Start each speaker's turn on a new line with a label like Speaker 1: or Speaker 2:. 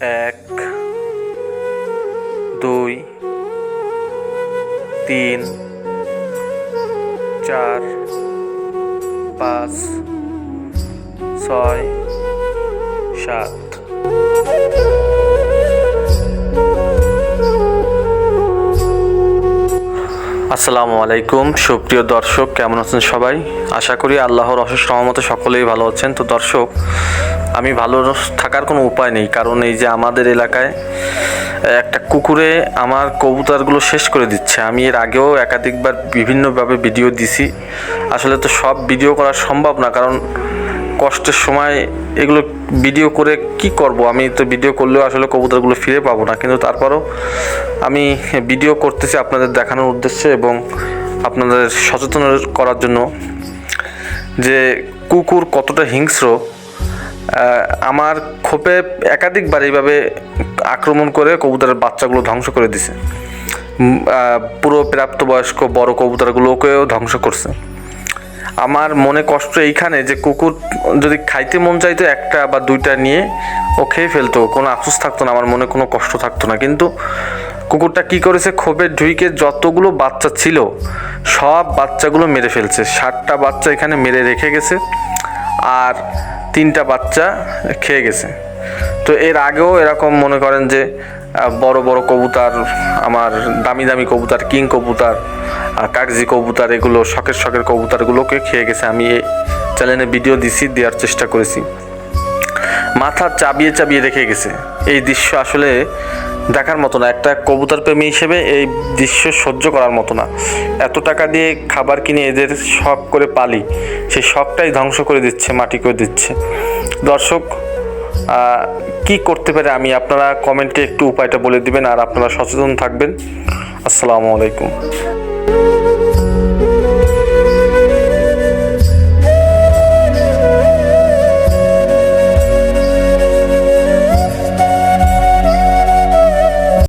Speaker 1: এক, দুই, তিন, চার, পাঁচ, ছয়, সাত। আসসালামু আলাইকুম সুপ্রিয় দর্শক, কেমন আছেন সবাই? আশা করি আল্লাহর অশেষ রহমতে সকলেই ভালো আছেন। তো দর্শক, আমি ভালো থাকার কোনো উপায় নেই, কারণ এই যে আমাদের এলাকায় একটা কুকুরে আমার কবুতরগুলো শেষ করে দিচ্ছে। আমি এর আগেও একাধিকবার বিভিন্নভাবে ভিডিও দিছি। আসলে তো সব ভিডিও করা সম্ভব না, কারণ কষ্টের সময় এগুলো ভিডিও করে কি করব? আমি তো ভিডিও করলেও আসলে কবুতরগুলো ফিরে পাবো না, কিন্তু তারপরও আমি ভিডিও করতেছি আপনাদের দেখানোর উদ্দেশ্যে এবং আপনাদের সচেতন করার জন্য যে কুকুর কতটা হিংস্র। আমার খোপে একাধিকবার এইভাবে আক্রমণ করে কবুতরের বাচ্চাগুলো ধ্বংস করে দিছে। পুরো প্রাপ্তবয়স্ক বড় কবুতরগুলোকেও ধ্বংস করছে। আমার মনে কষ্ট এইখানে যে কুকুর যদি খাইতে মন চাইতো একটা বা দুইটা নিয়ে ও খেয়ে ফেলতো, কোনো আফসোস থাকতো না, আমার মনে কোনো কষ্ট থাকতো না। কিন্তু কুকুরটা কি করেছে, খোপের ঢুইকে যতগুলো বাচ্চা ছিল সব বাচ্চাগুলো মেরে ফেলছে। 60টা বাচ্চা এখানে মেরে রেখে গেছে আর 3টা বাচ্চা খেয়ে গেছে। তো এর আগেও এরকম মনে করেন যে বড় বড় কবুতর, আমার দামি দামি কবুতর, কিং কবুতর, কাগজি কবুতর, এগুলো শখের কবুতরগুলোকে খেয়ে গেছে। আমি এই চ্যানেলে ভিডিও দেওয়ার চেষ্টা করেছি। মাথা চাবিয়ে চাবিয়ে রেখে গেছে। এই দৃশ্য আসলে দেখার মতো না। একটা কবুতর প্রেমী হিসেবে এই দৃশ্য সহ্য করার মতো না। এত টাকা দিয়ে খাবার কিনে এদের শখ করে পালি, সেই শখটাই ধ্বংস করে দিচ্ছে, মাটি করে দিচ্ছে। দর্শক, কি করতে পারে আমি, আপনারা কমেন্টে একটু উপায়টা বলে দিবেন আর আপনারা সচেতন থাকবেন। আসসালামু আলাইকুম।